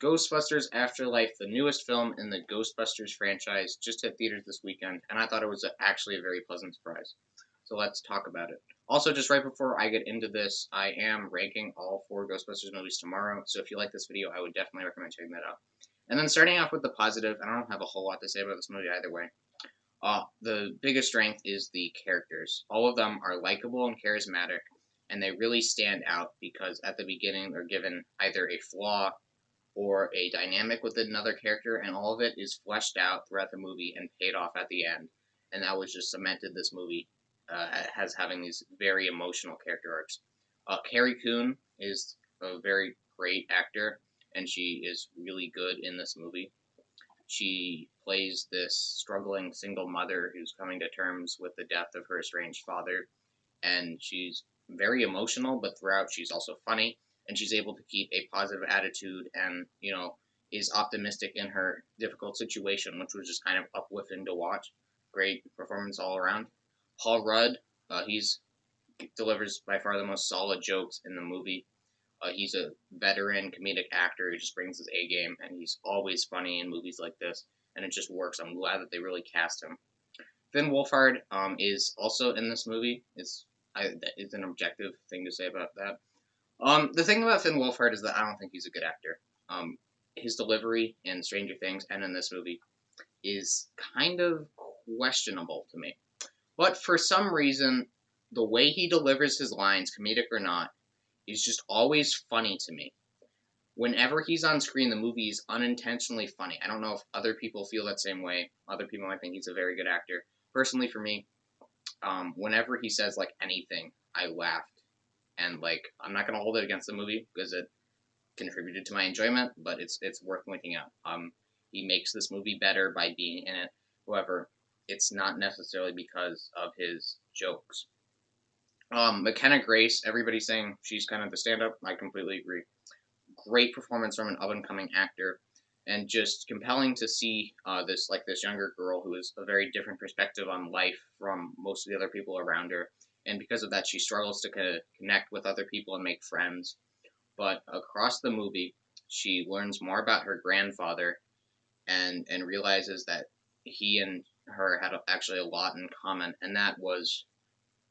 Ghostbusters Afterlife, the newest film in the Ghostbusters franchise, just hit theaters this weekend, and I thought it was actually a very pleasant surprise. So let's talk about it. Also, just right before I get into this, I am ranking all four Ghostbusters movies tomorrow, so if you like this video, I would definitely recommend checking that out. And then starting off with the positive, I don't have a whole lot to say about this movie either way. The biggest strength is the characters. All of them are likable and charismatic, and they really stand out because at the beginning they're given either a flaw or a dynamic with another character, and all of it is fleshed out throughout the movie and paid off at the end. And that was just cemented this movie as having these very emotional character arcs. Carrie Coon is a very great actor, and she is really good in this movie. She plays this struggling single mother who's coming to terms with the death of her estranged father, and she's very emotional, but throughout she's also funny, and she's able to keep a positive attitude and, is optimistic in her difficult situation, which was just kind of uplifting to watch. Great performance all around. Paul Rudd, he's delivers by far the most solid jokes in the movie. He's a veteran comedic actor who just brings his A game, and he's always funny in movies like this, and it just works. I'm glad that they really cast him. Finn Wolfhard is also in this movie. It's an objective thing to say about that. The thing about Finn Wolfhard is that I don't think he's a good actor. His delivery in Stranger Things and in this movie is kind of questionable to me. But for some reason, the way he delivers his lines, comedic or not, is just always funny to me. Whenever he's on screen, the movie is unintentionally funny. I don't know if other people feel that same way. Other people might think he's a very good actor. Personally, for me, whenever he says like anything, I laughed, and like I'm not gonna hold it against the movie because it contributed to my enjoyment, but it's worth pointing out. He makes this movie better by being in it. However, it's not necessarily because of his jokes. McKenna Grace, everybody's saying she's kind of the stand-up. I completely agree. Great performance from an up-and-coming actor, and just compelling to see this younger girl who has a very different perspective on life from most of the other people around her, and because of that, she struggles to connect with other people and make friends. But across the movie, she learns more about her grandfather, and realizes that he and her had actually a lot in common, and that was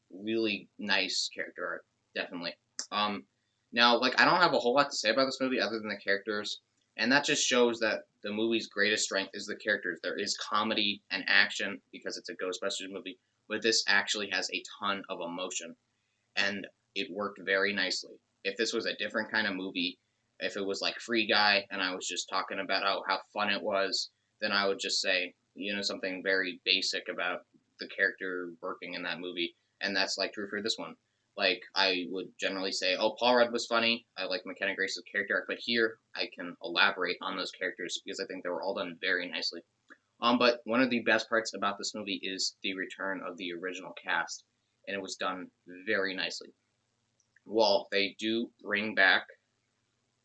really nice character art, definitely. Now, like, I don't have a whole lot to say about this movie other than the characters, and that just shows that the movie's greatest strength is the characters. There is comedy and action because it's a Ghostbusters movie, but this actually has a ton of emotion, and it worked very nicely. If this was a different kind of movie, if it was like Free Guy and I was just talking about how fun it was, then I would just say, something very basic about the character working in that movie, and that's like true for this one. Like, I would generally say, oh, Paul Rudd was funny. I like McKenna Grace's character arc, but here I can elaborate on those characters because I think they were all done very nicely. But one of the best parts about this movie is the return of the original cast, and it was done very nicely. Well, they do bring back,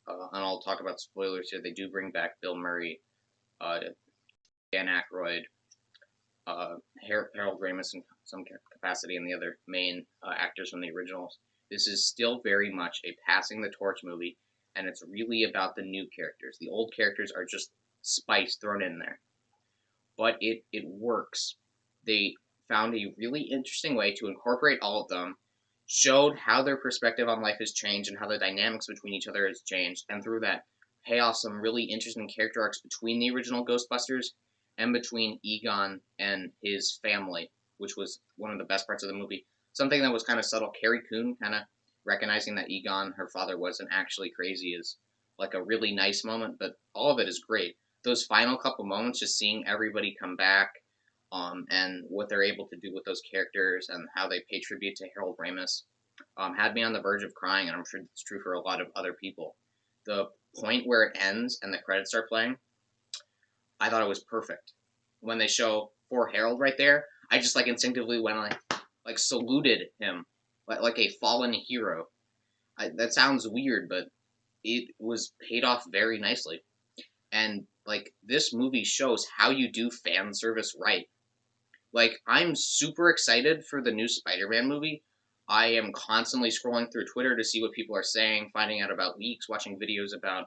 and I'll talk about spoilers here. They do bring back Bill Murray, uh, Dan Aykroyd, Harold Ramis in some capacity, and the other main actors from the originals. This is still very much a passing the torch movie, and it's really about the new characters. The old characters are just spice thrown in there, but it works. They found a really interesting way to incorporate all of them, showed how their perspective on life has changed and how the dynamics between each other has changed, and through that, pay off some really interesting character arcs between the original Ghostbusters and between Egon and his family, which was one of the best parts of the movie. Something that was kind of subtle. Carrie Coon kind of recognizing that Egon, her father, wasn't actually crazy is like a really nice moment, but all of it is great. Those final couple moments, just seeing everybody come back, and what they're able to do with those characters and how they pay tribute to Harold Ramis, had me on the verge of crying, and I'm sure it's true for a lot of other people. The point where it ends and the credits start playing, I thought it was perfect. When they show poor Harold right there, I just like instinctively went like saluted him like a fallen hero. That sounds weird, but it was paid off very nicely. And like this movie shows how you do fan service right. Like, I'm super excited for the new Spider-Man movie. I am constantly scrolling through Twitter to see what people are saying, finding out about leaks, watching videos about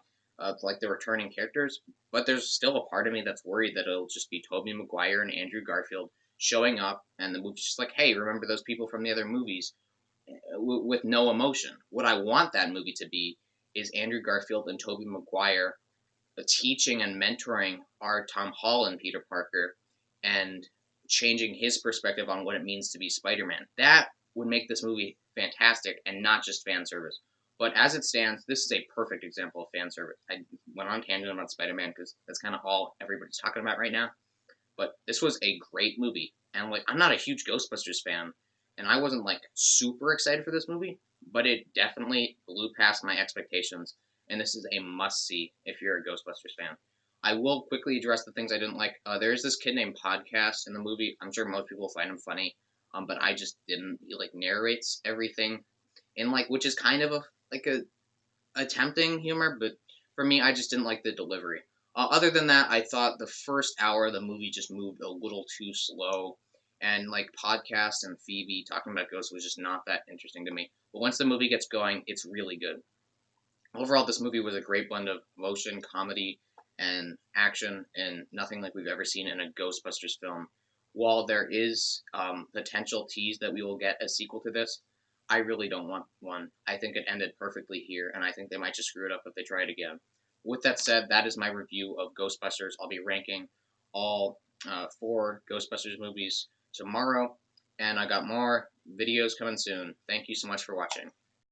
like the returning characters. But there's still a part of me that's worried that it'll just be Tobey Maguire and Andrew Garfield showing up, and the movie's just like, hey, remember those people from the other movies, with no emotion. What I want that movie to be is Andrew Garfield and Tobey Maguire teaching and mentoring our Tom Holland Peter Parker and changing his perspective on what it means to be Spider-Man. That would make this movie fantastic and not just fan service. But as it stands, this is a perfect example of fan service. I went on tangent about Spider-Man because that's kind of all everybody's talking about right now. But this was a great movie, and like I'm not a huge Ghostbusters fan, and I wasn't like super excited for this movie, but it definitely blew past my expectations, and this is a must see if you're a Ghostbusters fan. I will quickly address the things I didn't like. There's this kid named Podcast in the movie. I'm sure most people find him funny, but I just didn't. He like narrates everything in like, which is kind of a like a attempting humor, but for me, I just didn't like the delivery. Other than that, I thought the first hour of the movie just moved a little too slow, and like podcast and Phoebe talking about ghosts was just not that interesting to me. But once the movie gets going, it's really good. Overall, this movie was a great blend of motion, comedy, and action, and nothing like we've ever seen in a Ghostbusters film. While there is potential tease that we will get a sequel to this, I really don't want one. I think it ended perfectly here, and I think they might just screw it up if they try it again. With that said, that is my review of Ghostbusters. I'll be ranking all four Ghostbusters movies tomorrow, and I got more videos coming soon. Thank you so much for watching.